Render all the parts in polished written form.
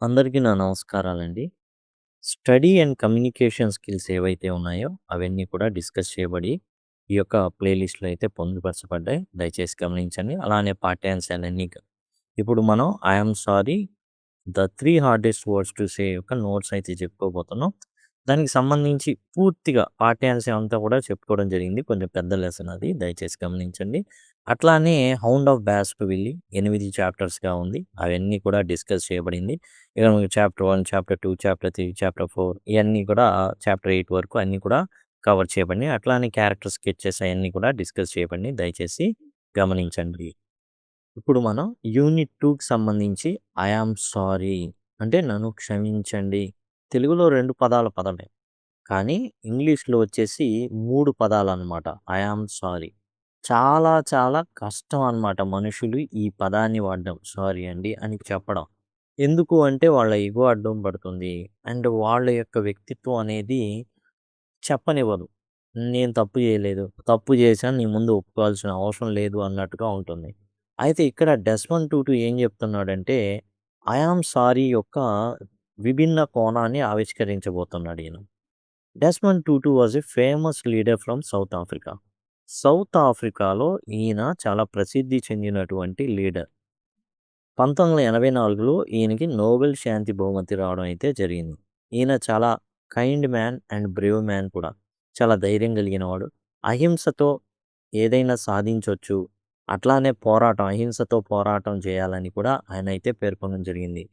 అందరికీ నా నమస్కారాలండి. స్టడీ అండ్ కమ్యూనికేషన్ స్కిల్స్ ఏవైతే ఉన్నాయో అవన్నీ కూడా డిస్కస్ చేయబడి ఈ యొక్క ప్లేలిస్ట్‌లో అయితే పొందుపరచబడ్డాయి. దయచేసి గమనించండి. అలానే పాఠ్యాంశాలన్నీ ఇప్పుడు మనం 'I am sorry the 3 hardest words to సే' యొక్క నోట్స్ అయితే చెప్పుకోబోతున్నాం. దానికి సంబంధించి పూర్తిగా పాఠ్యాంశం అంతా కూడా చెప్పుకోవడం జరిగింది. కొంచెం పెద్ద లెసన్ అది. దయచేసి గమనించండి. అట్లానే 'హౌండ్ ఆఫ్ బాస్కర్విల్లీ' 8 చాప్టర్స్‌గా ఉంది. అవన్నీ కూడా డిస్కస్ చేయబడింది. ఇక చాప్టర్ 1, చాప్టర్ 2, చాప్టర్ 3, చాప్టర్ 4 ఇయన్నీ కూడా చాప్టర్ 8 వరకు అన్నీ కూడా కవర్ చేయబడినాయి. అట్లానే క్యారెక్టర్ స్కెచెస్ అయన్నీ కూడా డిస్కస్ చేయబడినాయి. దయచేసి గమనించండి. ఇప్పుడు మనం యూనిట్ 2కి సంబంధించి 'ఐ యామ్ సారీ' అంటే నన్ను క్షమించండి. తెలుగులో 2 పదాల పదమే. కానీ ఇంగ్లీష్‌లో వచ్చేసి 3 పదాలనమాట. 'I am sorry'. చాలా చాలా కష్టం అనమాట మనుషులు ఈ పదాన్ని వాడడం. సారీ అండి అని చెప్పడం. ఎందుకు అంటే వాళ్ళ ఇగో అడ్డం పడుతుంది. అండ్ వాళ్ళ యొక్క వ్యక్తిత్వం అనేది చెప్పనివ్వదు. నేను తప్పు చేయలేదు. తప్పు చేశాను నీ ముందు ఒప్పుకోవాల్సిన అవసరం లేదు అన్నట్టుగా ఉంటుంది. అయితే ఇక్కడ డెస్మండ్ టూటు ఏం చెప్తున్నాడంటే 'ఐ యామ్ సారీ' యొక్క విభిన్న కోణాన్ని ఆవిష్కరించబోతున్నాడు ఈయన. Desmond Tutu was a famous leader from south Africa. South ఆఫ్రికాలో ఈయన చాలా ప్రసిద్ధి చెందినటువంటి లీడర్. 1984లో ఈయనకి నోబెల్ శాంతి బహుమతి రావడం అయితే జరిగింది. ఈయన చాలా kind man and Brave man కూడా. చాలా ధైర్యం కలిగినవాడు. అహింసతో ఏదైనా సాధించొచ్చు. అట్లానే పోరాటం, అహింసతో పోరాటం చేయాలని కూడా ఆయనైతే పేర్కొనడం జరిగింది.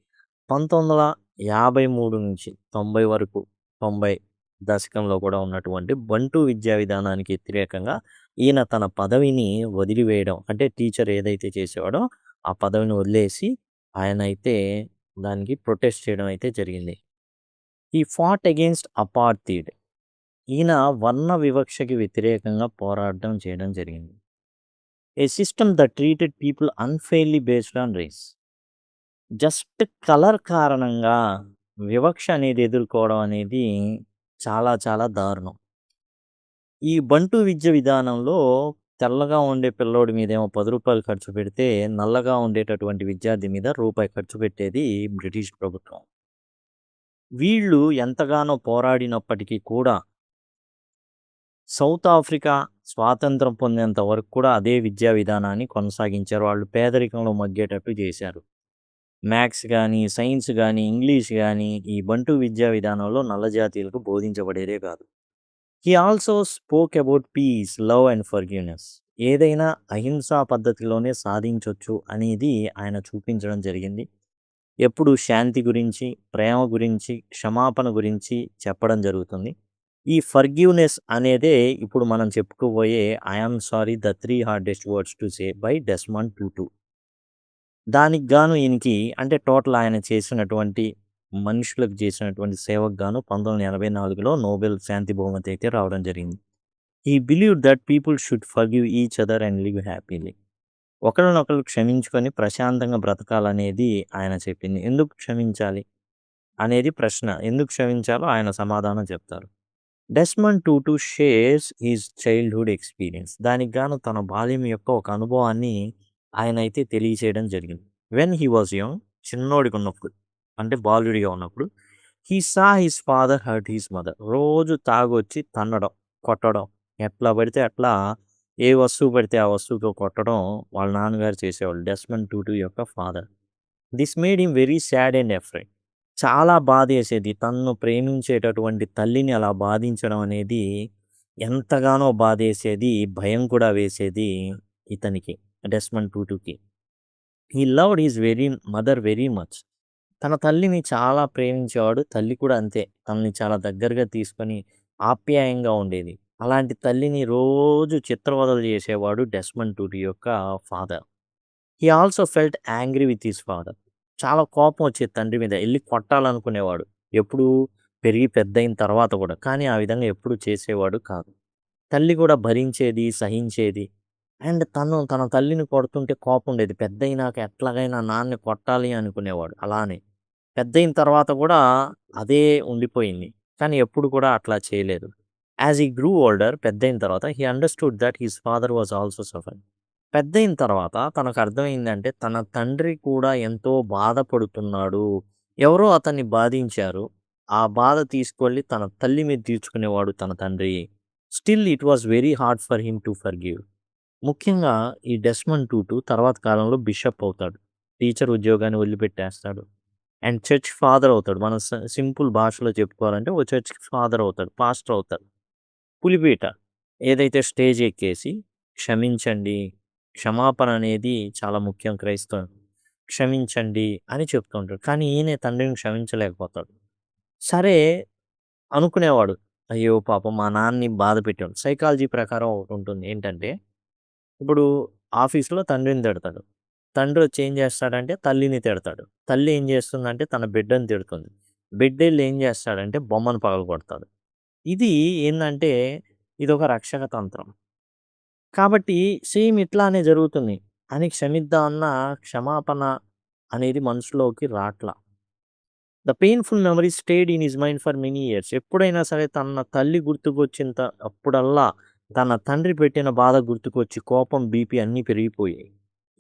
1953 నుంచి 90 వరకు 90 దశకంలో కూడా ఉన్నటువంటి బంటు విద్యా విధానానికి వ్యతిరేకంగా ఈయన తన పదవిని వదిలివేయడం అంటే టీచర్ ఏదైతే చేసేవాడో ఆ పదవిని వదిలేసి ఆయనైతే దానికి ప్రొటెస్ట్ చేయడం అయితే జరిగింది. ఈ ఫాట్ అగెయిన్స్ట్ అపార్థైడ్. ఈయన వర్ణ వివక్షకి వ్యతిరేకంగా పోరాటం చేయడం జరిగింది. A system that treated people unfairly based on race. Just colour కారణంగా వివక్ష అనేది ఎదుర్కోవడం అనేది చాలా చాలా దారుణం. ఈ బంటు విద్య విధానంలో తెల్లగా ఉండే పిల్లోడి మీదేమో రూ. 10 ఖర్చు పెడితే, నల్లగా ఉండేటటువంటి విద్యార్థి మీద రూపాయి ఖర్చు పెట్టేది బ్రిటిష్ ప్రభుత్వం. వీళ్ళు ఎంతగానో పోరాడినప్పటికీ కూడా సౌత్ ఆఫ్రికా స్వాతంత్రం పొందేంత వరకు కూడా అదే విద్యా విధానాన్ని కొనసాగించారు. వాళ్ళు పేదరికంలో మగ్గేటట్టు చేశారు. మ్యాథ్స్ గానీ, సైన్స్ గానీ, ఇంగ్లీష్ గానీ ఈ బంటు విద్యా విధానంలో నల్ల జాతీయులకు బోధించబడేదే కాదు. He also spoke about peace, love and forgiveness. ఏదైనా అహింసా పద్ధతిలోనే సాధించొచ్చు అనేది ఆయన చూపించడం జరిగింది. ఎప్పుడు శాంతి గురించి, ప్రేమ గురించి, క్షమాపణ గురించి చెప్పడం జరుగుతుంది. ఈ ఫర్‌గివ్‌నెస్ అనేదే ఇప్పుడు మనం చెప్పుకోబోయే 'I am sorry the 3 hardest words to say' by Desmond Tutu. దానికి గాను ఈయనకి అంటే టోటల్ ఆయన చేసినటువంటి మనుషులకు చేసినటువంటి సేవకు గాను 1984లో నోబెల్ శాంతి బహుమతి అయితే రావడం జరిగింది. He believed that people should forgive each other and live happily. ఒకళ్ళనొకళ్ళు క్షమించుకొని ప్రశాంతంగా బ్రతకాలనేది ఆయన చెప్పింది. ఎందుకు క్షమించాలి అనేది ప్రశ్న. ఎందుకు క్షమించాలో ఆయన సమాధానం చెప్తారు. Desmond Tutu shares his childhood experience. దానికి గాను తన బాల్యం యొక్క ఒక అనుభవాన్ని ఆయనైతే తెలియచేయడం జరిగింది. వెన్ హీ వాస్ యంగ్, చిన్నోడిగున్నప్పుడు అంటే బాలుడిగా ఉన్నప్పుడు, he saw his father hurt his mother. రోజు తాగొచ్చి తన్నడం, కొట్టడం, ఎట్లా పడితే అట్లా ఏ వస్తువు పడితే ఆ వస్తువుతో కొట్టడం వాళ్ళ నాన్నగారు చేసేవాళ్ళు. డెస్మండ్ టూటు యొక్క father. This made him very sad and afraid. చాలా బాధేసేది. తనను ప్రేమించేటటువంటి తల్లిని అలా బాధించడం అనేది ఎంతగానో బాధేసేది. భయం కూడా వేసేది ఇతనికి డెస్మండ్ టూటుకి. He loved his mother very much. తన తల్లిని చాలా ప్రేమించేవాడు. తల్లి కూడా అంతే. తనని చాలా దగ్గరగా తీసుకొని ఆప్యాయంగా ఉండేది. అలాంటి తల్లిని రోజు చిత్రవదలు చేసేవాడు డెస్మండ్ టూటు యొక్క father. He also felt angry with his father. చాలా కోపం వచ్చేది తండ్రి మీద. ఎళ్లి కొట్టాలనుకునేవాడు. ఎప్పుడు పెరిగి పెద్దయిన తర్వాత కూడా. కానీ ఆ విధంగా ఎప్పుడు చేసేవాడు కాదు. తల్లి కూడా భరించేది, సహించేది. అండ్ తను తన తల్లిని కొడుతుంటే కోపం ఉండేది. పెద్దయినాక ఎట్లాగైనా నాన్నని కొట్టాలి అనుకునేవాడు. అలానే. పెద్దయిన తర్వాత కూడా అదే ఉండిపోయింది. కానీ ఎప్పుడు కూడా అట్లా చేయలేదు. యాస్ హీ గ్రూ ఓల్డర్ పెద్దయిన తర్వాత he understood that his father was also suffering. పెద్దయిన తర్వాత తనకు అర్థమైందంటే తన తండ్రి కూడా ఎంతో బాధపడుతున్నాడు. ఎవరో అతన్ని బాధించారు. ఆ బాధ తీసుకెళ్ళి తన తల్లి మీద తీర్చుకునేవాడు తన తండ్రి. Still it was very hard for him to forgive. ముఖ్యంగా ఈ డెస్మండ్ టూటు తర్వాత కాలంలో బిషప్ అవుతాడు. టీచర్ ఉద్యోగాన్ని వదిలిపెట్టేస్తాడు. అండ్ చర్చ్ ఫాదర్ అవుతాడు. మన సింపుల్ భాషలో చెప్పుకోవాలంటే ఓ చర్చ్‌కి ఫాదర్ అవుతాడు. పాస్టర్ అవుతాడు. పులిపీట ఏదైతే స్టేజ్ ఎక్కేసి క్షమించండి, క్షమాపణ అనేది చాలా ముఖ్యం క్రైస్తవునికి. క్షమించండి అని చెప్తూ ఉంటాడు. కానీ ఈయనే తండ్రిని క్షమించలేకపోతాడు. సరే అనుకునేవాడు. అయ్యో! పాపం మా నాన్నని బాధ పెట్టాడు. సైకాలజీ ప్రకారం ఒకటుంటుంది. ఏంటంటే, ఇప్పుడు ఆఫీస్‌లో తండ్రిని తిడతాడు. తండ్రొచ్చి ఏం చేస్తాడంటే తల్లిని తిడతాడు. తల్లి ఏం చేస్తుందంటే తన బిడ్డని తిడుతుంది. బిడ్డెళ్ళి ఏం చేస్తాడంటే బొమ్మను పగలగొడతాడు. ఇది ఏందంటే ఇదొక రక్షక తంత్రం. కాబట్టి సేమ్ ఇట్లానే జరుగుతుంది. అని క్షమిద్దామన్న క్షమాపణ అనేది మనసులోకి రాట్ల. The painful memory stayed in his mind for many years. ఎప్పుడైనా సరే తన తల్లి గుర్తుకొచ్చిన అప్పుడల్లా తన తండ్రి పెట్టిన బాధ గుర్తుకొచ్చి కోపం, బీపీ అన్నీ పెరిగిపోయాయి.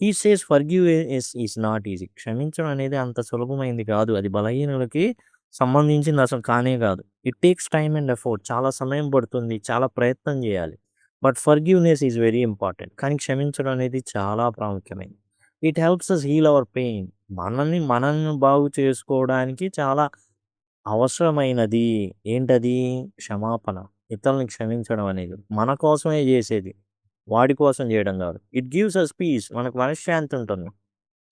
He says forgiveness is not easy. క్షమించడం అనేది అంత సులభమైంది కాదు. అది బలహీనులకి సంబంధించింది అసలు కానే కాదు. It takes time and effort. చాలా సమయం పడుతుంది. చాలా ప్రయత్నం చేయాలి. But forgiveness is very important. కానీ క్షమించడం అనేది చాలా ప్రాముఖ్యమైనది. It helps us heal our pain. మనల్ని బాగు చేసుకోవడానికి చాలా అవసరమైనది. ఏంటది? క్షమాపణ. ఇతరులని క్షమించడం అనేది. మన కోసమే జేసేది. వాడి కోసం జేయడం గాదు. It gives us peace. మనకు మనశ్శాంతి ఉంటుంది.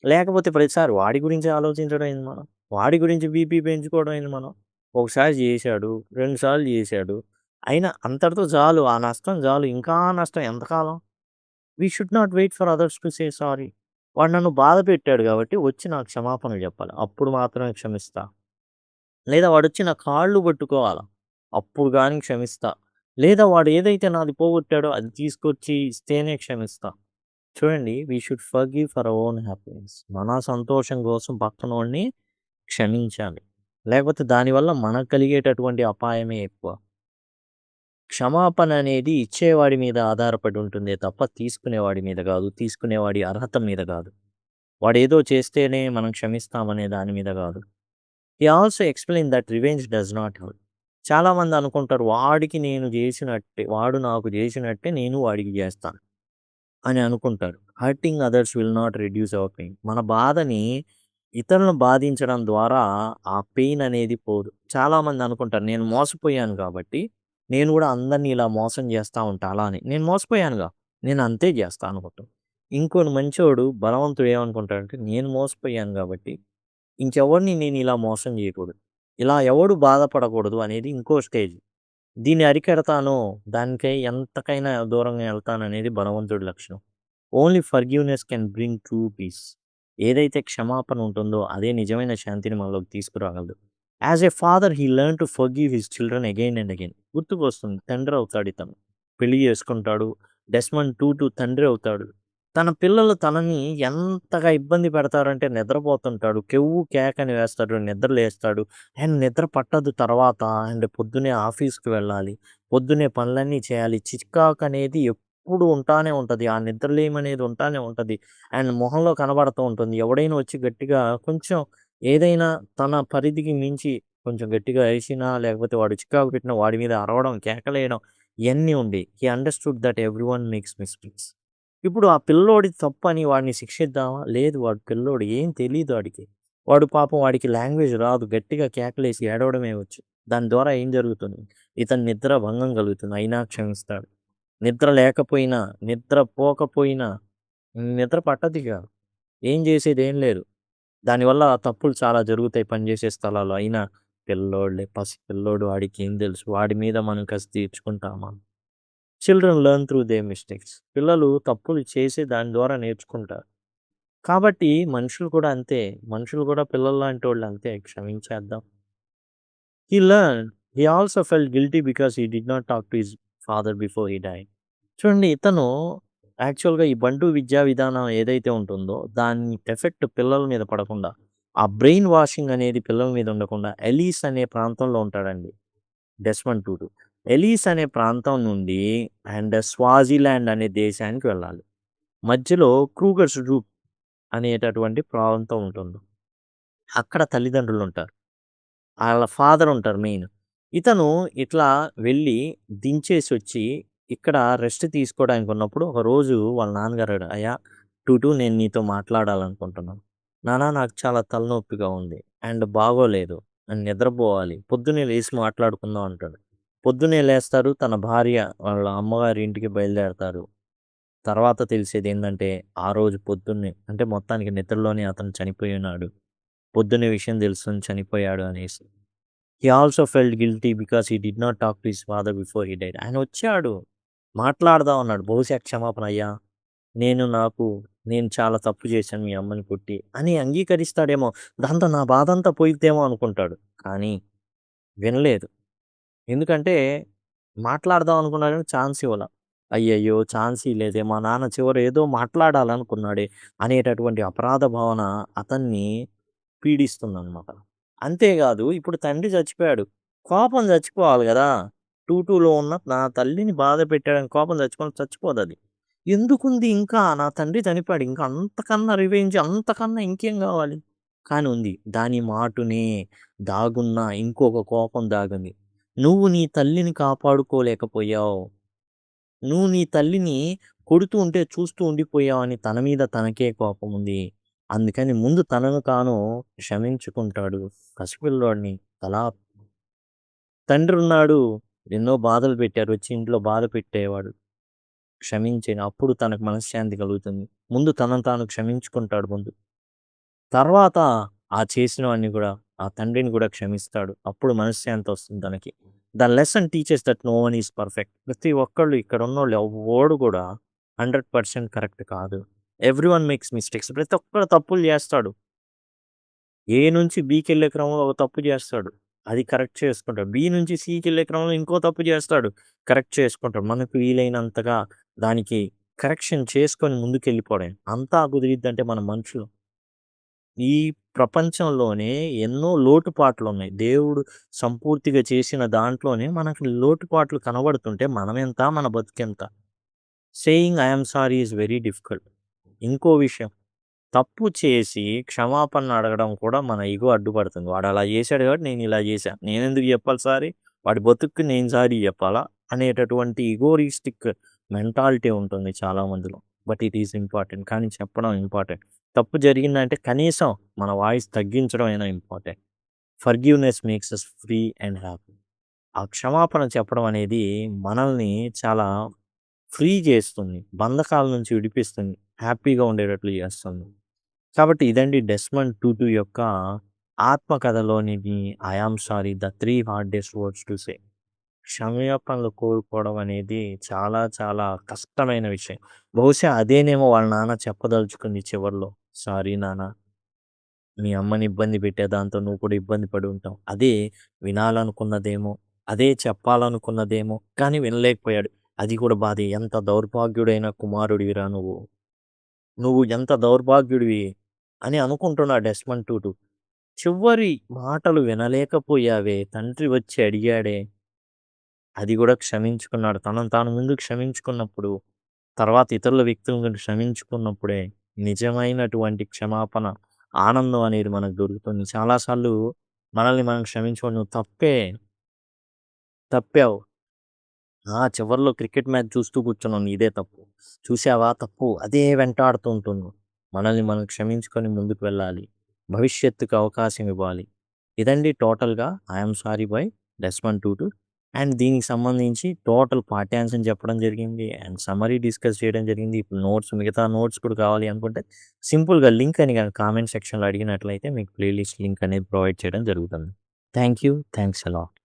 లేకపోతే ప్రతిసారి వాడి గురించే ఆలోచించడం ఏంది మనం? వాడి గురించి బీపీ పెంచుకోవడం ఏంది మనం? ఒకసారి జేశాడు, 2 సార్లు జేశాడు. అయినా అంతటితో చాలు. ఆ నష్టం చాలు. ఇంకా నష్టం ఎంతకాలం? We should not wait for others to say sorry. వాడు నన్ను బాధ పెట్టాడు గాబట్టి వచ్చి నాకు క్షమాపణలు జెప్పాలి. అప్పుడు మాత్రమే క్షమిస్తా. లేదా వాడొచ్చి నా కాళ్ళు పట్టుకోవాల. అప్పుడు గాని క్షమిస్తా. లేదా వాడు ఏదైతే నాది పోగొట్టాడో అది తీసుకొచ్చి ఇస్తేనే క్షమిస్తా. చూడండి we should forgive for our own happiness. మన సంతోషం కోసం పక్కనోడిని క్షమించాలి. లేకపోతే దానివల్ల మనకు కలిగేటటువంటి అపాయమే ఎక్కువ. క్షమాపణ అనేది ఇచ్చేవాడి మీద ఆధారపడి ఉంటుందే తప్ప తీసుకునేవాడి మీద గాదు. తీసుకునేవాడి అర్హత మీద గాదు. వాడేదో చేస్తేనే మనం క్షమిస్తామనే దాని మీద గాదు. హి also explain that revenge does not hurt. చాలామంది అనుకుంటారు వాడు నాకు జేసినట్టే నేను వాడికి జేస్తాను అని అనుకుంటారు. Hurting others will not reduce our pain. మన బాధని ఇతరులను బాధించడం ద్వారా ఆ పెయిన్ అనేది పోదు. చాలామంది అనుకుంటారు నేను మోసపోయాను కాబట్టి నేను గూడా అందరిని ఇలా మోసం జేస్తా ఉంటా అలా అని. నేను మోసపోయానుగా నేను అంతే జేస్తా అనుకుంటాం. ఇంకోడు మంచోడు బలవంతుడు ఏమనుకుంటాడంటే నేను మోసపోయాను గాబట్టి ఇంకెవరిని నేను ఇలా మోసం చేయకూడదు. ఇలా ఎవడు బాధపడకూడదు అనేది ఇంకో స్టేజ్. దీన్ని అరికడతానో దానికై ఎంతకైనా దూరంగా ఎళ్తాననేది బలవంతుడి లక్షణం. Only forgiveness can bring true peace. ఏదైతే క్షమాపణ ఉంటుందో అదే నిజమైన శాంతిని మనలోకి తీసుకురాగలదు. As a father he learn to forgive his children again and again. గుర్తుకొస్తుంది తండ్రి అవుతాడు ఇతను. పెళ్లి చేసుకుంటాడు. డెస్మండ్ టూటు తండ్రి అవుతాడు. తన పిల్లలు తనని ఎంతగా ఇబ్బంది పెడతారంటే నిద్రపోతుంటాడు. కెవ్వు కేకని వేస్తాడు. నిద్ర లేస్తాడు. అండ్ నిద్ర పట్టదు తర్వాత. అండ్ పొద్దున్నే ఆఫీస్‌కి వెళ్ళాలి. పొద్దున్నే పనులన్నీ చేయాలి. చికాకనేది ఎప్పుడు ఉంటానే ఉంటది. ఆ నిద్రలేమనేది ఉంటానే ఉంటది. అండ్ మొహంలో కనబడుతూ ఉంటుంది. ఎవడైనా వచ్చి గట్టిగా కొంచెం ఏదైనా తన పరిధికి మించి కొంచెం గట్టిగా అరిసినా, లేకపోతే వాడు చికాకు పెట్టినా వాడి మీద అరవడం, కేకలేయడం ఇయన్నీ ఉండేయి. He understood that everyone makes mistakes. ఇప్పుడు ఆ పిల్లోడిది తప్పని వాడిని శిక్షిద్దామా? లేదు. వాడు పిల్లోడు. ఏం తెలీదు వాడికి. వాడు పాపం వాడికి లాంగ్వేజ్ రాదు. గట్టిగా కేకలేసి ఏడవడమే వచ్చు. దాని ద్వారా ఏం జరుగుతుంది? ఇతని నిద్ర భంగం కలుగుతుంది. అయినా క్షమిస్తాడు. నిద్ర లేకపోయినా, నిద్ర పోకపోయినా నిద్ర పట్టదిక. ఏం చేసేదేం లేదు. దానివల్ల తప్పులు చాలా జరుగుతాయి పనిచేసే స్థలాల్లో. అయినా పిల్లోడులే పసిపిల్లోడు వాడికేం తెలుసు? వాడి మీద మనం కసి తీర్చుకుంటామా? Children learn through their mistakes. పిల్లలు తప్పులు చేసి దాని ద్వారా నేర్చుకుంటారు. కాబట్టి మనుషులు కూడా అంతే. మనుషులు కూడా పిల్లల్లాంటోళ్ళు అంతే. క్షమించేద్దాం. He learn. He also felt guilty because he did not talk to his father before he died. చూడండి ఇతను యాక్చువల్‌గా ఈ బంటు విద్యా విధానం ఏదైతే ఉంటుందో దాని ఎఫెక్ట్ పిల్లల మీద పడకుండా, ఆ బ్రెయిన్ వాషింగ్ అనేది పిల్లల మీద ఉండకుండా ఎలీస్ అనే ప్రాంతంలో ఉంటాడండి. డెస్మండ్ టూటు. ఎలీస్ అనే ప్రాంతం నుండి అండ్ స్వాజిలాండ్ అనే దేశానికి వెళ్ళాలి. మధ్యలో క్రూగర్స్ రూప్ అనేటటువంటి ప్రాంతం ఉంటుంది. అక్కడ తల్లిదండ్రులుంటారు. ఆళ్ళ ఫాదర్ ఉంటారు మెయిన్. ఇతను ఇట్లా వెళ్ళి దించేసొచ్చి ఇక్కడ రెస్ట్ తీసుకోవడానికున్నప్పుడు ఒకరోజు వాళ్ళ నాన్నగారు "అయ్యా! నేను నీతో మాట్లాడాలనుకుంటున్నాను." "నాన్న నాకు చాలా తలనొప్పిగా ఉంది. అండ్ బాగోలేదు. నేను నిద్రపోవాలి. పొద్దున్నే లేసి మాట్లాడుకుందాం" అంటాడు. పొద్దున్నే లేస్తారు. తన భార్య వాళ్ళ అమ్మగారి ఇంటికి బయలుదేరతారు. తర్వాత తెలిసేదేందంటే, ఆ రోజు పొద్దున్నే అంటే మొత్తానికి నిద్రలోనే అతను చనిపోయున్నాడు. పొద్దున్నే విషయం తెలుస్తుంది చనిపోయాడు అనేసి. He also felt guilty because he did not talk to his father before he died. ఆయనొచ్చాడు. మాట్లాడదాం అన్నాడు. బహుశా క్షమాపణ అయ్యా! నేను నాకు నేను చాలా తప్పు చేశాను మీ అమ్మని కొట్టి అని అంగీకరిస్తాడేమో! దాంతో నా బాధంతా పోయిద్దేమో అనుకుంటాడు. కానీ వినలేదు. ఎందుకంటే మాట్లాడదాం అనుకున్నాడు గానీ ఛాన్స్ ఇవ్వల. అయ్యయ్యో! ఛాన్స్ ఇయలేదే మా నాన్న చివర ఏదో మాట్లాడాలనుకున్నాడే అనేటటువంటి అపరాధ భావన అతన్ని పీడిస్తుందనమాట. అంతేగాదు ఇప్పుడు తండ్రి చచ్చిపోయాడు. కోపం చచ్చిపోవాలి గదా! 'టూలో ఉన్న నా తల్లిని బాధ పెట్టాడని కోపం చచ్చిపోదది. ఎందుకుంది ఇంకా నా తండ్రి చనిపోయాడు. ఇంకా అంతకన్నా రివెంజ్ అంతకన్నా ఇంకేం గావాలి? కానీ ఉంది. దాని మాటునే దాగున్న ఇంకొక కోపం దాగుంది. నువ్వు నీ తల్లిని కాపాడుకోలేకపోయావు. నువ్వు నీ తల్లిని కొడుతూ ఉంటే చూస్తూ ఉండిపోయావని తన మీద తనకే కోపముంది. అందుకని ముందు తనను తాను క్షమించుకుంటాడు. పసిపిల్లోడిని తలా తండ్రున్నాడు. ఎన్నో బాధలు పెట్టారు. వచ్చి ఇంట్లో బాధ పెట్టేవాడు. క్షమించెను. అప్పుడు తనకు మనశ్శాంతి కలుగుతుంది. ముందు తనను తాను క్షమించుకుంటాడు ముందు. తర్వాత ఆ చేసినవన్నీ గూడా ఆ తండ్రిని గూడా క్షమిస్తాడు. అప్పుడు మనశ్శాంతొస్తుంది తనకి. The lesson teaches that no one is perfect. ప్రతి ఒక్కళ్ళు ఇక్కడున్నోళ్ళు ఎవ్వడు గూడా 100% కరెక్ట్ కాదు. Everyone makes mistakes. ప్రతి ఒక్కడు తప్పులు జేస్తాడు. ఏ నుంచి బికెళ్ళే క్రమంలో ఒక తప్పు జేస్తాడు. అది కరెక్ట్ చేసుకుంటాడు. బి నుంచి సికెళ్ళే క్రమంలో ఇంకో తప్పు జేస్తాడు. కరెక్ట్ చేసుకుంటాడు. మనకు వీలైనంతగా దానికి కరెక్షన్ చేసుకొని ముందుకెళ్ళిపోవడమే. అంతా కుదిరిద్దంటే మనం మనుషులం. ఈ ప్రపంచంలోనే ఎన్నో లోటుపాట్లున్నాయి. దేవుడు సంపూర్తిగా చేసిన దాంట్లోనే మనకు లోటుపాట్లు కనబడుతుంటే మనమెంత? మన బతుకెంత? Saying I am sorry is very difficult. ఇంకో విషయం తప్పు చేసి క్షమాపణ అడగడం కూడా మన ఇగో అడ్డుపడుతుంది. వాడలా చేశాడు కాబట్టి నేనిలా చేశా. నేనెందుకు చెప్పాలి సారీ? వాడి బతుక్కి నేను సారీ చెప్పాలా? అనేటటువంటి ఇగోయిస్టిక్ మెంటాలిటీ ఉంటుంది చాలా మందిలో. But it is important. కానీ చెప్పడం ఇంపార్టెంట్. తప్పు జరిగిందంటే కనీసం మన వాయిస్ తగ్గించడం అయినా important. Forgiveness makes us free and happy. ఆ క్షమాపణ చెప్పడం అనేది మనల్ని చాలా ఫ్రీ చేస్తుంది. బంధకాల నుంచి విడిపిస్తుంది. హ్యాపీగా ఉండేటట్లు చేస్తుంది. కాబట్టి ఇదండి 'డెస్మండ్ టూటు' యొక్క ఆత్మకథలోనిది 'I am sorry the 3 hardest words to say'. క్షమాపణలు కోరుకోవడం అనేది చాలా చాలా కష్టమైన విషయం. బహుశా అదేనేమో వాళ్ళ నాన్న చెప్పదలుచుకుంది చివర్లో. సారీ నాన్న. మీ అమ్మని ఇబ్బంది పెట్టా దాంతో నువ్వు కూడా ఇబ్బంది పడి ఉంటావు. అదే వినాలనుకున్నదేమో, అదే చెప్పాలనుకున్నదేమో, కానీ వినలేకపోయాడు. అది కూడా బాధే. ఎంత దౌర్భాగ్యుడైన కుమారుడివిరా నువ్వు. నువ్వు ఎంత దౌర్భాగ్యుడివి అని అనుకుంటున్నాడు డెస్మండ్ టూటు. చివరి మాటలు వినలేకపోయావే, తండ్రి వచ్చి అడిగాడే, అది గూడా క్షమించుకున్నాడు. తనను తాను ముందు క్షమించుకున్నప్పుడు, తర్వాత ఇతరుల వ్యక్తులను క్షమించుకున్నప్పుడే నిజమైనటువంటి క్షమాపణ, ఆనందం అనేది మనకు దొరుకుతుంది. చాలా సార్లు మనల్ని మనం క్షమించుకోని "నువ్వు తప్పావు. చివర్లో క్రికెట్ మ్యాచ్ చూస్తూ కూర్చున్నావు నీదే తప్పు. చూసావా తప్పు అదే వెంటాడుతూ ఉంటుంది." మనల్ని మనం క్షమించుకొని ముందుకు వెళ్ళాలి. భవిష్యత్తుకు అవకాశం ఇవ్వాలి. ఇదండి టోటల్‌గా 'I am sorry' by Desmond Tutu. And దీనికి సంబంధించి టోటల్ పాఠ్యాంశం చెప్పడం జరిగింది. అండ్ సమ్మరీ డిస్కస్ చేయడం జరిగింది. ఇప్పుడు మిగతా నోట్స్ కూడా కావాలి అనుకుంటే సింపుల్‌గా లింక్ అని గనక కామెంట్ సెక్షన్‌లో అడిగినట్లయితే మీకు ప్లేలిస్ట్ లింక్ అనేది ప్రొవైడ్ చేయడం జరుగుతుంది. Thank you. Thanks a lot.